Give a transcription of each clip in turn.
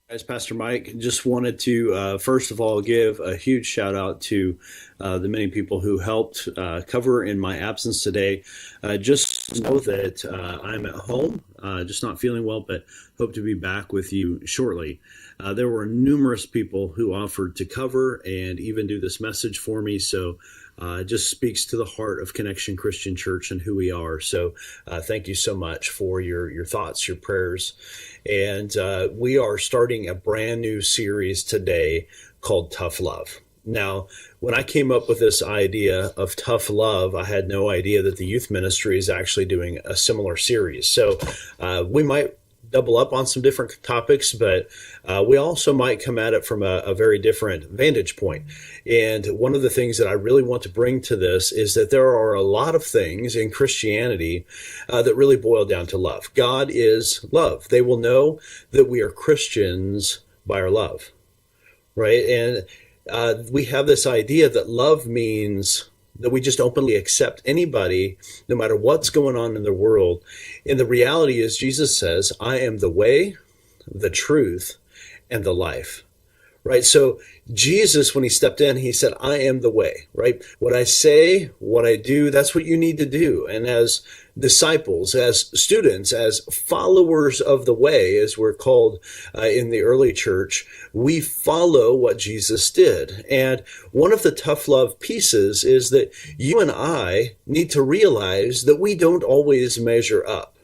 Guys, Pastor Mike, just wanted to first of all give a huge shout out to the many people who helped cover in my absence today. Just know that I'm at home, just not feeling well, but hope to be back with you shortly. There were numerous people who offered to cover and even do this message for me, so it just speaks to the heart of Connection Christian Church and who we are. So thank you so much for your thoughts, your prayers. And we are starting a brand new series today called Tough Love. Now, when I came up with this idea of tough love, I had no idea that the youth ministry is actually doing a similar series. So we might double up on some different topics, but we also might come at it from a very different vantage point. And one of the things that I really want to bring to this is that there are a lot of things in Christianity that really boil down to love. God is love. They will know that we are Christians by our love, right? And we have this idea that love means that we just openly accept anybody, no matter what's going on in the world. And the reality is, Jesus says, I am the way, the truth, and the life, right? So Jesus, when he stepped in, he said, I am the way, right? What I say, what I do, that's what you need to do. And as disciples, as students, as followers of the way, as we're called in the early church, we follow what Jesus did. And one of the tough love pieces is that you and I need to realize that we don't always measure up,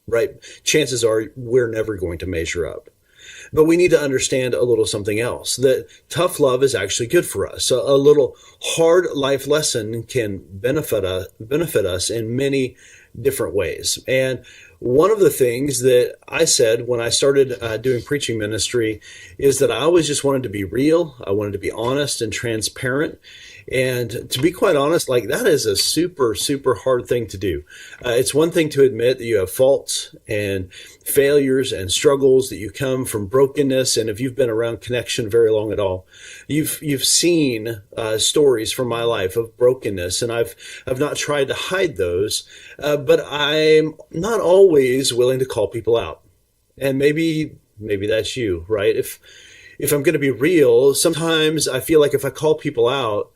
right? Chances are we're never going to measure up. But we need to understand a little something else, that tough love is actually good for us. A little hard life lesson can benefit us in many different ways. And one of the things that I said when I started doing preaching ministry is that I always just wanted to be real. I wanted to be honest and transparent. And to be quite honest, like that is a super, super hard thing to do. It's one thing to admit that you have faults and failures and struggles, that you come from brokenness. And if you've been around Connection very long at all, you've seen stories from my life of brokenness, and I've not tried to hide those, but I'm not always willing to call people out. And maybe that's you, right? If I'm going to be real, sometimes I feel like if I call people out,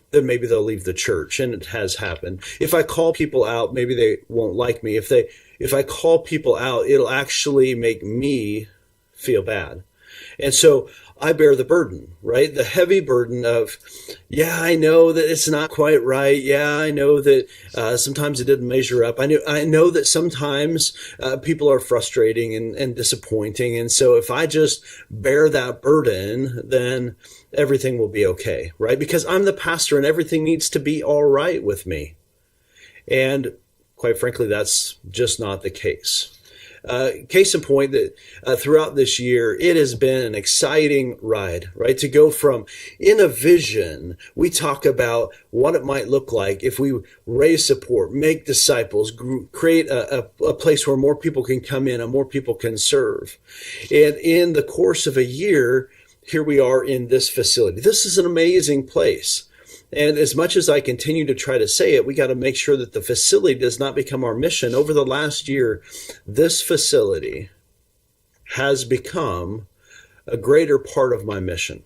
then maybe they'll leave the church, and it has happened. If I call people out, maybe they won't like me. If I call people out, it'll actually make me feel bad. And so I bear the burden, right? The heavy burden of, yeah, I know that it's not quite right. Yeah, I know that sometimes it didn't measure up. I know that sometimes people are frustrating and disappointing. And so if I just bear that burden, then everything will be okay, right? Because I'm the pastor and everything needs to be all right with me. And quite frankly, that's just not the case. Case in point that throughout this year, it has been an exciting ride, right? To go from in a vision, we talk about what it might look like if we raise support, make disciples, create a place where more people can come in and more people can serve. And in the course of a year, here we are in this facility. This is an amazing place. And as much as I continue to try to say it, we got to make sure that the facility does not become our mission. Over the last year, this facility has become a greater part of my mission,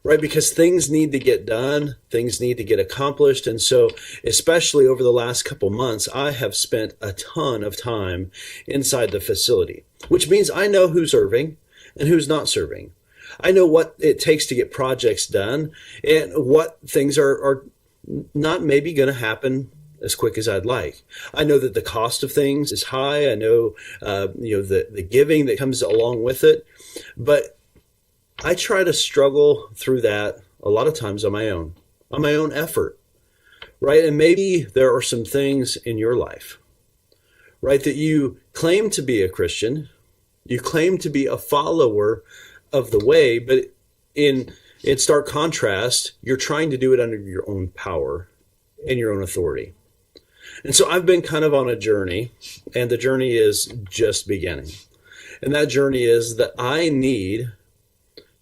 right? Because things need to get done, things need to get accomplished. And so, especially over the last couple months, I have spent a ton of time inside the facility, which means I know who's serving and who's not serving. I know what it takes to get projects done and what things are not maybe going to happen as quick as I'd like. I know that the cost of things is high. I know, the giving that comes along with it, but I try to struggle through that a lot of times on my own effort, right? And maybe there are some things in your life, right, that you claim to be a Christian, you claim to be a follower of the way, but in stark contrast, you're trying to do it under your own power and your own authority. And so I've been kind of on a journey, and the journey is just beginning. And that journey is that I need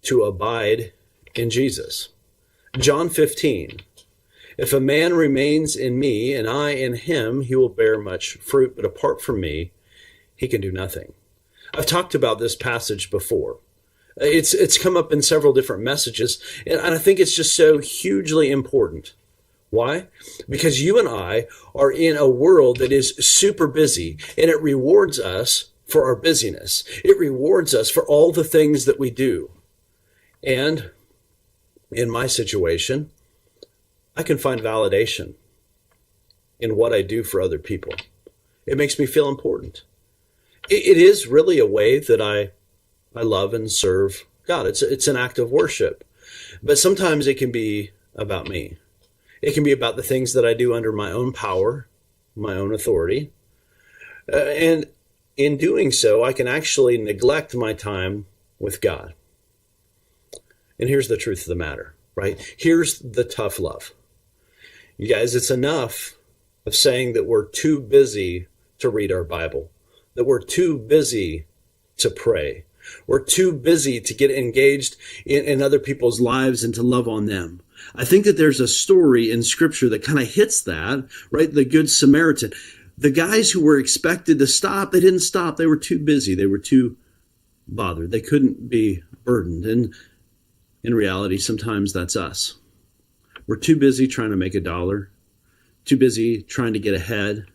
to abide in Jesus. John 15, if a man remains in me and I in him, he will bear much fruit, but apart from me, he can do nothing. I've talked about this passage before. It's come up in several different messages, and I think it's just so hugely important. Why? Because you and I are in a world that is super busy, and it rewards us for our busyness. It rewards us for all the things that we do. And in my situation, I can find validation in what I do for other people. It makes me feel important. It is really a way that I love and serve God. It's an act of worship. But sometimes it can be about me. It can be about the things that I do under my own power, my own authority. And in doing so, I can actually neglect my time with God. And here's the truth of the matter, right? Here's the tough love. You guys, it's enough of saying that we're too busy to read our Bible, that we're too busy to pray. We're too busy to get engaged in other people's lives and to love on them. I think that there's a story in Scripture that kind of hits that, right? The Good Samaritan. The guys who were expected to stop, they didn't stop. They were too busy. They were too bothered. They couldn't be burdened. And in reality, sometimes that's us. We're too busy trying to make a dollar, too busy trying to get ahead,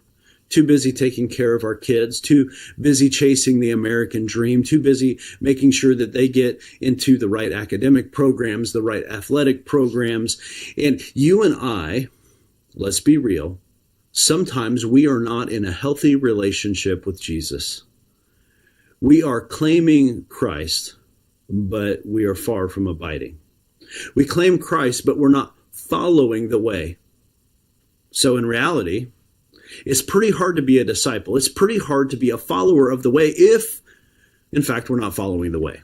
too busy taking care of our kids, too busy chasing the American dream, too busy making sure that they get into the right academic programs, the right athletic programs. And you and I, let's be real, sometimes we are not in a healthy relationship with Jesus. We are claiming Christ, but we are far from abiding. We claim Christ, but we're not following the way. So in reality, it's pretty hard to be a disciple. It's pretty hard to be a follower of the way if, in fact, we're not following the way.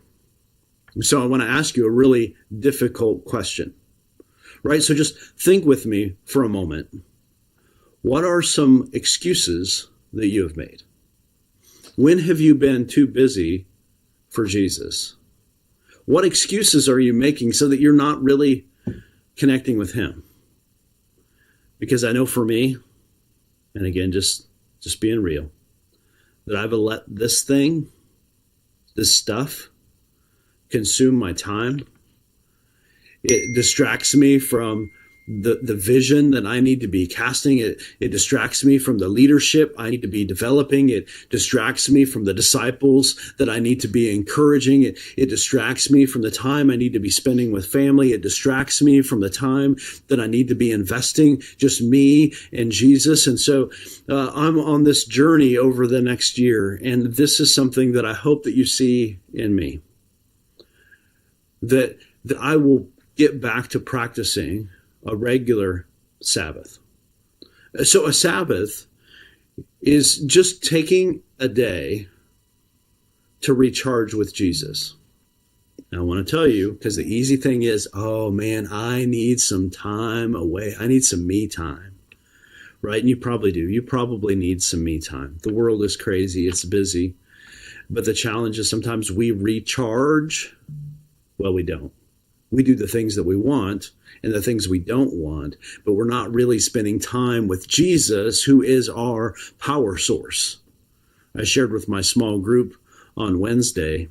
So I want to ask you a really difficult question, right? So just think with me for a moment. What are some excuses that you have made? When have you been too busy for Jesus? What excuses are you making so that you're not really connecting with him? Because I know for me, and again, just being real, that I've let this thing, this stuff, consume my time. It distracts me from the vision that I need to be casting. It distracts me from the leadership I need to be developing. It distracts me from the disciples that I need to be encouraging. It distracts me from the time I need to be spending with family. It distracts me from the time that I need to be investing, just me and Jesus. And so I'm on this journey over the next year, and this is something that I hope that you see in me, that I will get back to practicing a regular Sabbath. So a Sabbath is just taking a day to recharge with Jesus. Now, I want to tell you, because the easy thing is, oh man, I need some time away. I need some me time, right? And you probably do. You probably need some me time. The world is crazy. It's busy. But the challenge is sometimes we recharge. Well, we don't. We do the things that we want and the things we don't want, but we're not really spending time with Jesus, who is our power source. I shared with my small group on Wednesday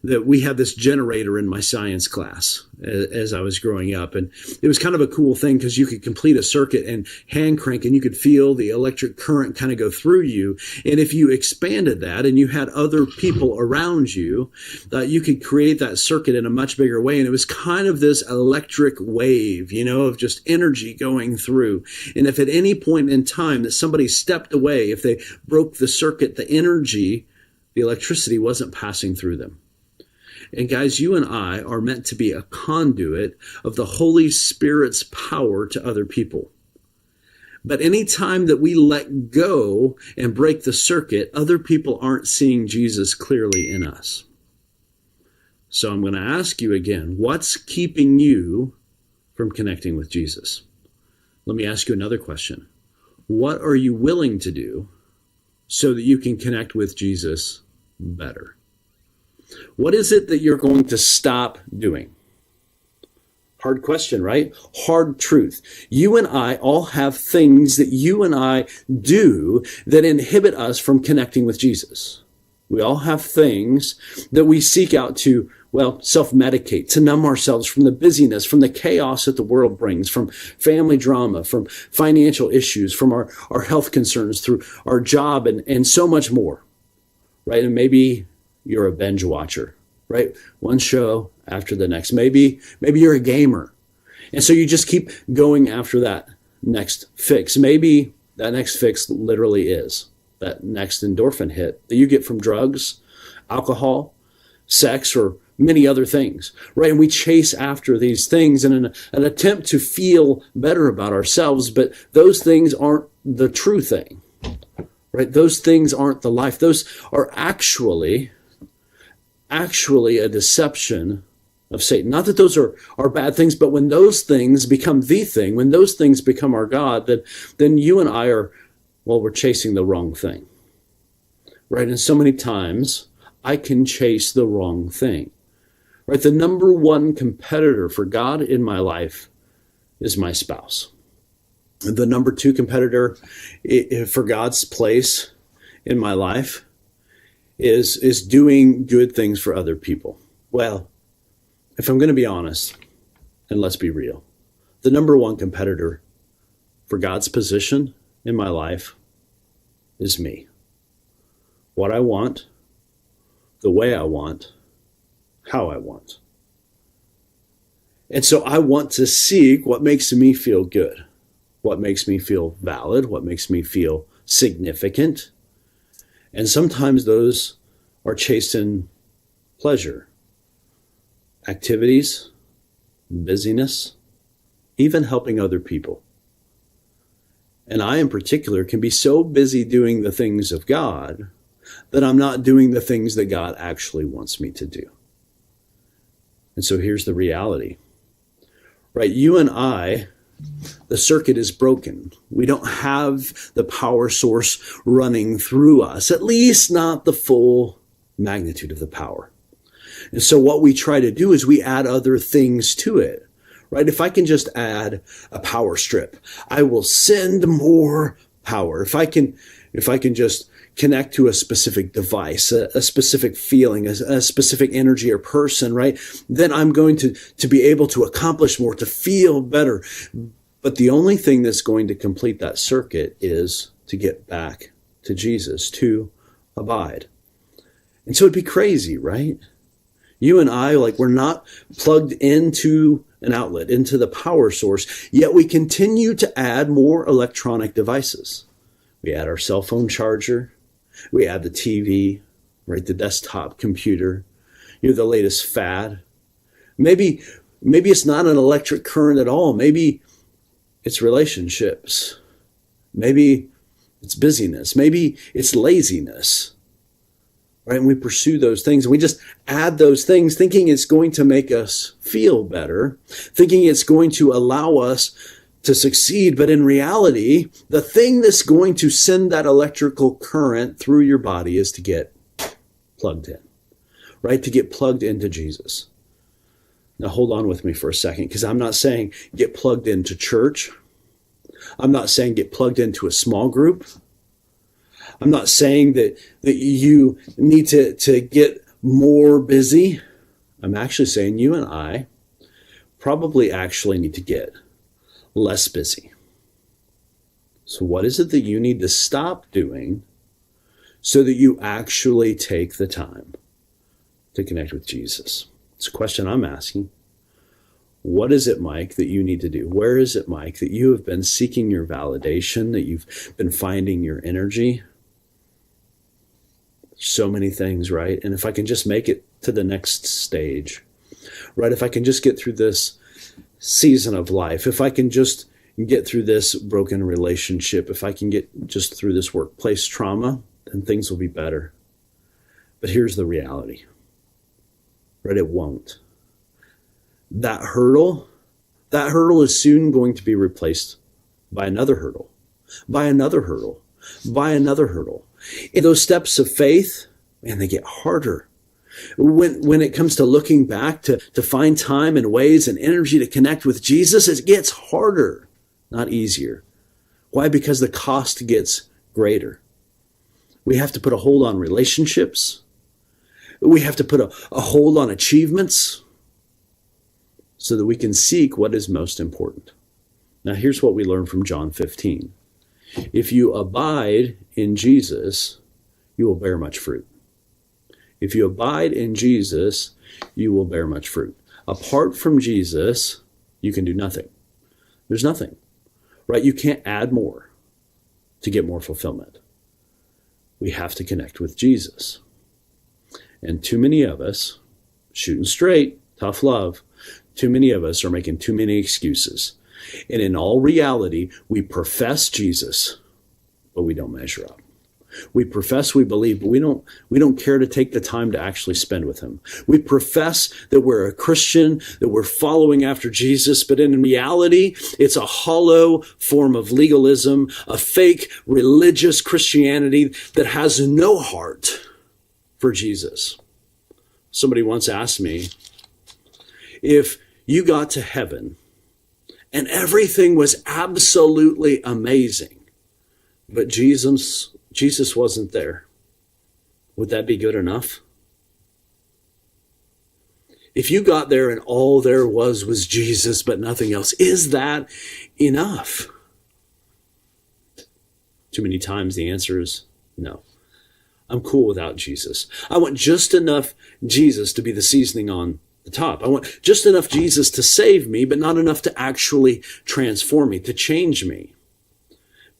that we had this generator in my science class as I was growing up. And it was kind of a cool thing because you could complete a circuit and hand crank and you could feel the electric current kind of go through you. And if you expanded that and you had other people around you, you could create that circuit in a much bigger way. And it was kind of this electric wave, of just energy going through. And if at any point in time that somebody stepped away, if they broke the circuit, the energy, the electricity wasn't passing through them. And guys, you and I are meant to be a conduit of the Holy Spirit's power to other people. But anytime that we let go and break the circuit, other people aren't seeing Jesus clearly in us. So I'm going to ask you again, what's keeping you from connecting with Jesus? Let me ask you another question. What are you willing to do so that you can connect with Jesus better? What is it that you're going to stop doing? Hard question, right? Hard truth. You and I all have things that you and I do that inhibit us from connecting with Jesus. We all have things that we seek out to, well, self-medicate, to numb ourselves from the busyness, from the chaos that the world brings, from family drama, from financial issues, from our health concerns, through our job, and so much more, right? And maybe you're a binge watcher, right? One show after the next. Maybe you're a gamer. And so you just keep going after that next fix. Maybe that next fix literally is that next endorphin hit that you get from drugs, alcohol, sex, or many other things, right? And we chase after these things in an attempt to feel better about ourselves, but those things aren't the true thing, right? Those things aren't the life. Those are actually a deception of Satan. Not that those are bad things, but when those things become the thing, when those things become our God, then you and I are, well, we're chasing the wrong thing, right? And so many times I can chase the wrong thing, right? The number one competitor for God in my life is my spouse. The number two competitor for God's place in my life is doing good things for other people. Well, if I'm going to be honest, and let's be real, the number one competitor for God's position in my life is me. What I want, the way I want, how I want. And so I want to seek what makes me feel good, what makes me feel valid, what makes me feel significant. And sometimes those are chasing pleasure, activities, busyness, even helping other people. And I, in particular, can be so busy doing the things of God that I'm not doing the things that God actually wants me to do. And so here's the reality, right? You and I, the circuit is broken. We don't have the power source running through us, at least not the full magnitude of the power. And so what we try to do is we add other things to it, right? If I can just add a power strip, I will send more power. If I can just connect to a specific device, a specific feeling, a specific energy or person, right? Then I'm going to be able to accomplish more, to feel better. But the only thing that's going to complete that circuit is to get back to Jesus, to abide. And so it'd be crazy, right? You and I, we're not plugged into an outlet, into the power source, yet we continue to add more electronic devices. We add our cell phone charger, we add the TV, right, the desktop computer, the latest fad. Maybe it's not an electric current at all. Maybe it's relationships. Maybe it's busyness. Maybe it's laziness. Right? And we pursue those things and we just add those things thinking it's going to make us feel better, thinking it's going to allow us to succeed. But in reality, the thing that's going to send that electrical current through your body is to get plugged in, right? To get plugged into Jesus. Now hold on with me for a second, because I'm not saying get plugged into church. I'm not saying get plugged into a small group. I'm not saying that you need to get more busy. I'm actually saying you and I probably actually need to get less busy. So what is it that you need to stop doing so that you actually take the time to connect with Jesus? It's a question I'm asking. What is it, Mike, that you need to do? Where is it, Mike, that you have been seeking your validation, that you've been finding your energy? So many things, right? And if I can just make it to the next stage, right? If I can just get through this season of life, if I can just get through this broken relationship, if I can get just through this workplace trauma, then things will be better. But here's the reality, right? It won't. That hurdle is soon going to be replaced by another hurdle, by another hurdle, by another hurdle. And those steps of faith, man, they get harder. When it comes to looking back to find time and ways and energy to connect with Jesus, it gets harder, not easier. Why? Because the cost gets greater. We have to put a hold on relationships. We have to put a hold on achievements so that we can seek what is most important. Now, here's what we learn from John 15. If you abide in Jesus, you will bear much fruit. If you abide in Jesus, you will bear much fruit. Apart from Jesus, you can do nothing. There's nothing, right? You can't add more to get more fulfillment. We have to connect with Jesus. And too many of us, shooting straight, tough love, too many of us are making too many excuses. And in all reality, we profess Jesus, but we don't measure up. We profess we believe, but we don't care to take the time to actually spend with him. We profess that we're a Christian, that we're following after Jesus, but in reality, it's a hollow form of legalism, a fake religious Christianity that has no heart for Jesus. Somebody once asked me, if you got to heaven and everything was absolutely amazing, but Jesus wasn't there, would that be good enough? If you got there and all there was Jesus, but nothing else, is that enough? Too many times the answer is no. I'm cool without Jesus. I want just enough Jesus to be the seasoning on the top. I want just enough Jesus to save me, but not enough to actually transform me, to change me.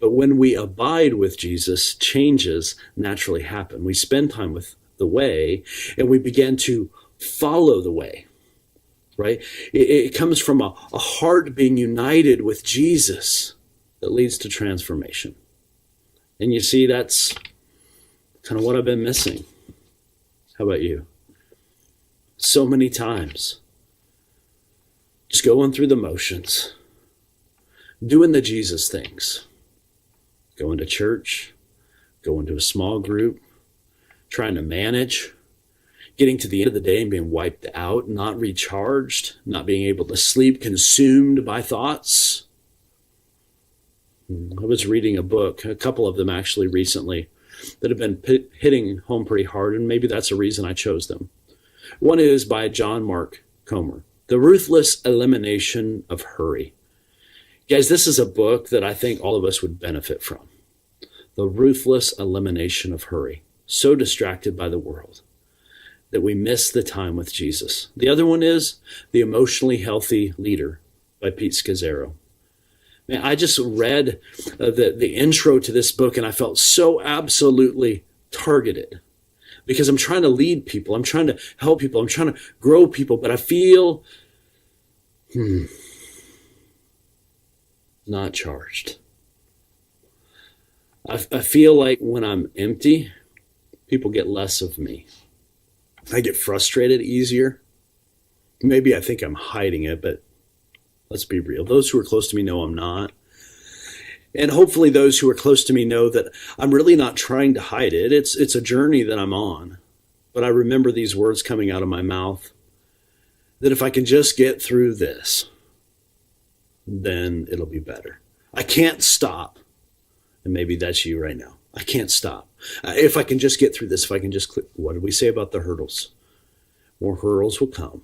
But when we abide with Jesus, changes naturally happen. We spend time with the way, and we begin to follow the way, right? It comes from a heart being united with Jesus that leads to transformation. And you see, that's kind of what I've been missing. How about you? So many times, just going through the motions, doing the Jesus things, going to church, going to a small group, trying to manage, getting to the end of the day and being wiped out, not recharged, not being able to sleep, consumed by thoughts. I was reading a book, a couple of them actually recently, that have been hitting home pretty hard, and maybe that's a reason I chose them. One is by John Mark Comer, The Ruthless Elimination of Hurry. Guys, this is a book that I think all of us would benefit from. The Ruthless Elimination of Hurry. So distracted by the world that we miss the time with Jesus. The other one is The Emotionally Healthy Leader by Pete Scazzero. Man, I just read the intro to this book, and I felt so absolutely targeted because I'm trying to lead people. I'm trying to help people. I'm trying to grow people, but I feel not charged. I feel like when I'm empty, people get less of me. I get frustrated easier. Maybe I think I'm hiding it, but let's be real. Those who are close to me know I'm not. And hopefully those who are close to me know that I'm really not trying to hide it. It's a journey that I'm on. But I remember these words coming out of my mouth, that if I can just get through this, then it'll be better. I can't stop. And maybe that's you right now. I can't stop. If I can just get through this, if I can just click. What did we say about the hurdles? More hurdles will come.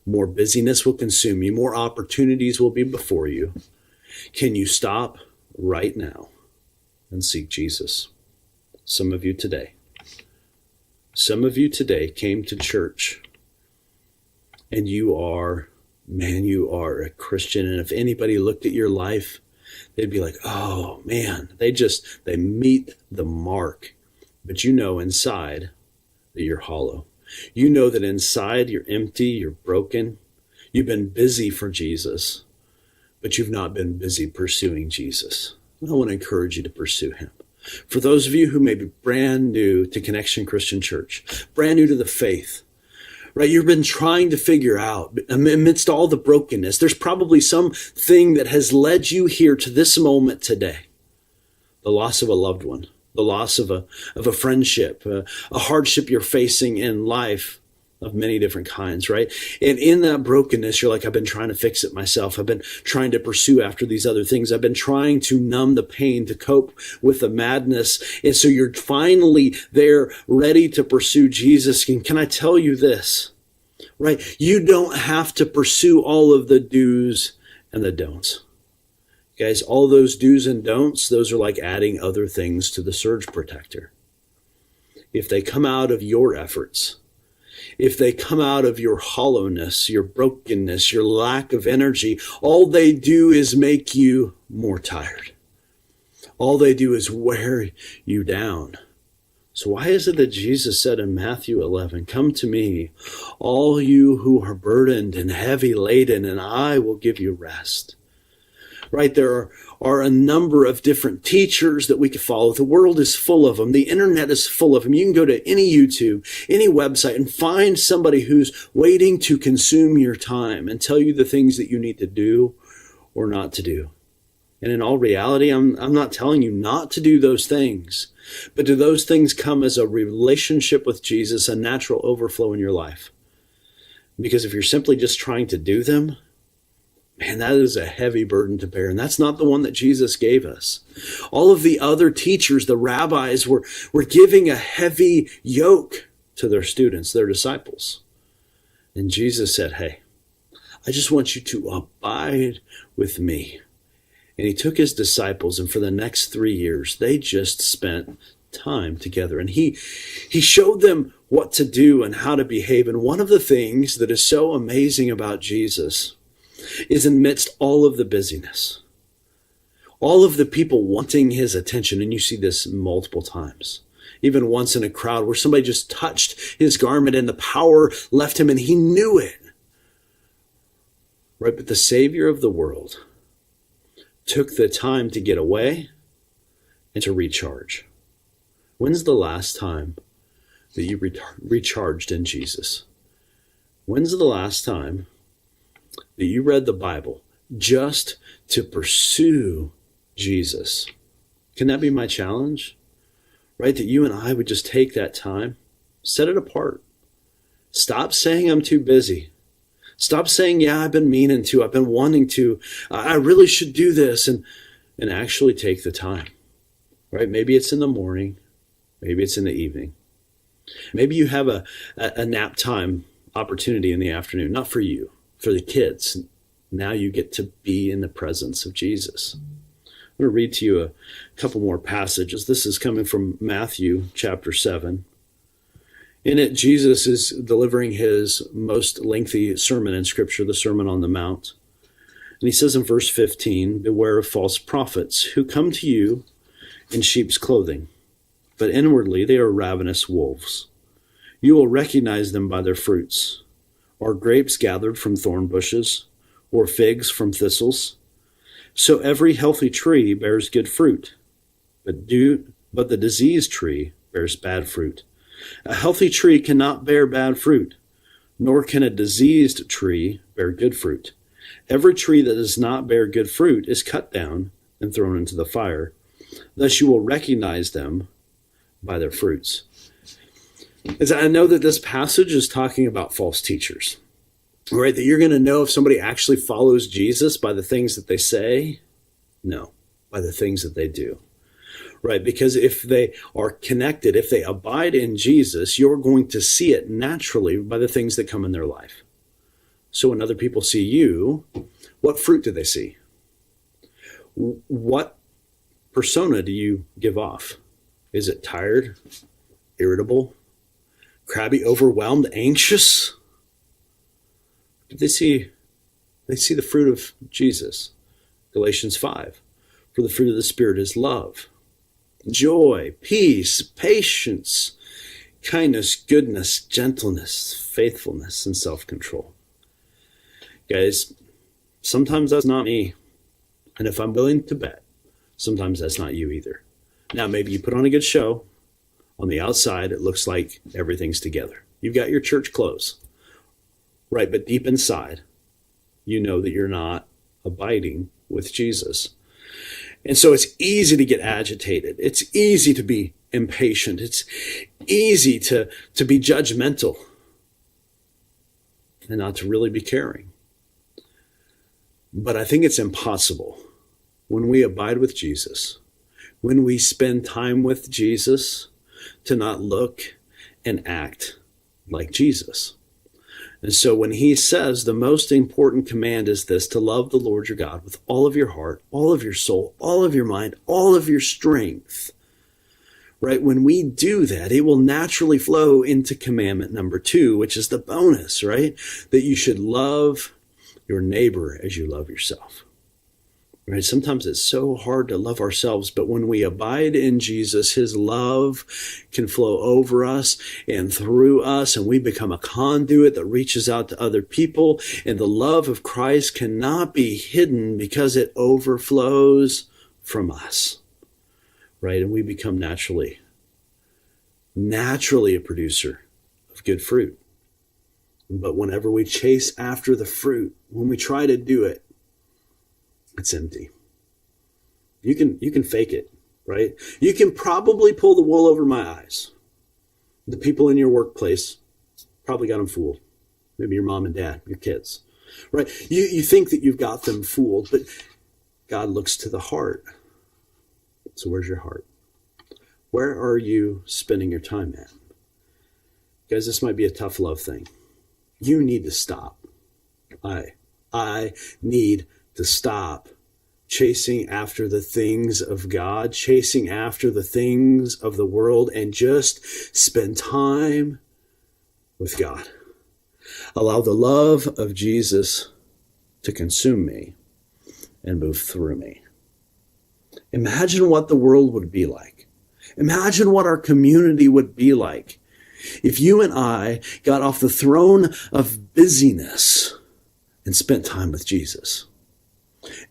More busyness will consume you. More opportunities will be before you. Can you stop right now and seek Jesus? Some of you today came to church and you are a Christian. And if anybody looked at your life, they'd be like, oh man, they meet the mark. But you know inside that you're hollow. You know that inside you're empty, you're broken. You've been busy for Jesus, but you've not been busy pursuing Jesus. I want to encourage you to pursue him. For those of you who may be brand new to Connection Christian Church, brand new to the faith, right? You've been trying to figure out, amidst all the brokenness, there's probably something that has led you here to this moment today. The loss of a loved one, the loss of a friendship, a hardship you're facing in life, of many different kinds, right? And in that brokenness, you're like, I've been trying to fix it myself. I've been trying to pursue after these other things. I've been trying to numb the pain, to cope with the madness. And so you're finally there, ready to pursue Jesus. And can I tell you this, right? You don't have to pursue all of the do's and the don'ts. Guys, all those do's and don'ts, those are like adding other things to the surge protector. If they come out of your efforts, if they come out of your hollowness, your brokenness, your lack of energy, all they do is make you more tired. All they do is wear you down. So why is it that Jesus said in Matthew 11, come to me, all you who are burdened and heavy laden, and I will give you rest. Right? There are a number of different teachers that we could follow. The world is full of them. The internet is full of them. You can go to any YouTube, any website, and find somebody who's waiting to consume your time and tell you the things that you need to do or not to do. And in all reality, I'm not telling you not to do those things, but do those things come as a relationship with Jesus, a natural overflow in your life? Because if you're simply just trying to do them, man, that is a heavy burden to bear. And that's not the one that Jesus gave us. All of the other teachers, the rabbis, were giving a heavy yoke to their students, their disciples. And Jesus said, hey, I just want you to abide with me. And he took his disciples, and for the next 3 years, they just spent time together. And he showed them what to do and how to behave. And one of the things that is so amazing about Jesus is amidst all of the busyness, all of the people wanting his attention, and you see this multiple times, even once in a crowd where somebody just touched his garment and the power left him and he knew it. Right? But the Savior of the world took the time to get away and to recharge. When's the last time that you recharged in Jesus? When's the last time that you read the Bible just to pursue Jesus? Can that be my challenge? Right? That you and I would just take that time, set it apart. Stop saying I'm too busy. Stop saying, yeah, I've been meaning to, I've been wanting to, I really should do this, and actually take the time. Right? Maybe it's in the morning. Maybe it's in the evening. Maybe you have a nap time opportunity in the afternoon, not for you, for the kids. Now you get to be in the presence of Jesus. I'm going to read to you a couple more passages. This is coming from Matthew chapter 7. In it, Jesus is delivering his most lengthy sermon in Scripture, the Sermon on the Mount. And he says in verse 15, beware of false prophets who come to you in sheep's clothing, but inwardly they are ravenous wolves. You will recognize them by their fruits. Are grapes gathered from thorn bushes, or figs from thistles? So every healthy tree bears good fruit, but the diseased tree bears bad fruit. A healthy tree cannot bear bad fruit, nor can a diseased tree bear good fruit. Every tree that does not bear good fruit is cut down and thrown into the fire. Thus you will recognize them by their fruits. As I know that this passage is talking about false teachers, right? That you're going to know if somebody actually follows Jesus by the things that they say? No, by the things that they do. Right? Because if they are connected, if they abide in Jesus, you're going to see it naturally by the things that come in their life. So when other people see you, what fruit do they see? What persona do you give off? Is it tired, irritable, crabby, overwhelmed, anxious? They see the fruit of Jesus. Galatians 5. For the fruit of the Spirit is love, joy, peace, patience, kindness, goodness, gentleness, faithfulness, and self-control. Guys, sometimes that's not me. And if I'm willing to bet, sometimes that's not you either. Now, maybe you put on a good show. On the outside, it looks like everything's together. You've got your church clothes. Right, but deep inside, you know that you're not abiding with Jesus. And so it's easy to get agitated. It's easy to be impatient. It's easy to be judgmental. and not to really be caring. But I think it's impossible when we abide with Jesus, when we spend time with Jesus, to not look and act like Jesus. And so when he says the most important command is this, to love the Lord your God with all of your heart, all of your soul, all of your mind, all of your strength, right? When we do that, it will naturally flow into commandment number 2, which is the bonus, right? That you should love your neighbor as you love yourself. Right? Sometimes it's so hard to love ourselves, but when we abide in Jesus, his love can flow over us and through us, and we become a conduit that reaches out to other people. And the love of Christ cannot be hidden because it overflows from us. Right? And we become naturally a producer of good fruit. But whenever we chase after the fruit, when we try to do it, it's empty. You can fake it, right? You can probably pull the wool over my eyes. The people in your workplace probably got them fooled. Maybe your mom and dad, your kids, right? You think that you've got them fooled, but God looks to the heart. So where's your heart? Where are you spending your time at? Guys, this might be a tough love thing. You need to stop. I need to stop chasing after the things of God, chasing after the things of the world, and just spend time with God. Allow the love of Jesus to consume me and move through me. Imagine what the world would be like. Imagine what our community would be like if you and I got off the throne of busyness and spent time with Jesus.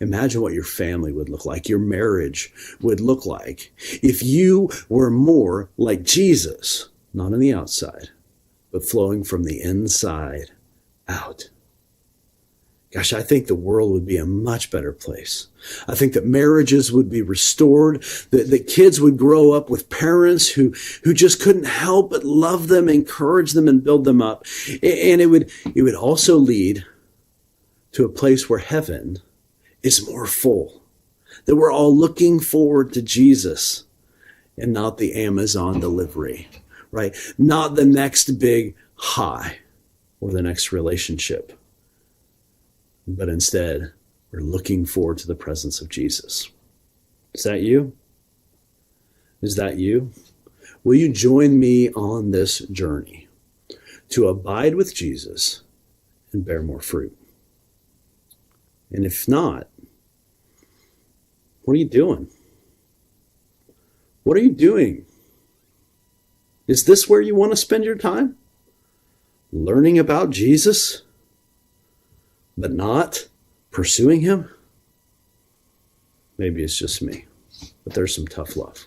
Imagine what your family would look like, your marriage would look like, if you were more like Jesus, not on the outside, but flowing from the inside out. Gosh, I think the world would be a much better place. I think that marriages would be restored, that kids would grow up with parents who just couldn't help but love them, encourage them, and build them up. And it would also lead to a place where heaven is more full, that we're all looking forward to Jesus and not the Amazon delivery, right? Not the next big high or the next relationship, but instead we're looking forward to the presence of Jesus. Is that you? Is that you? Will you join me on this journey to abide with Jesus and bear more fruit? And if not, what are you doing? What are you doing? Is this where you want to spend your time? Learning about Jesus, but not pursuing him? Maybe it's just me, but there's some tough love.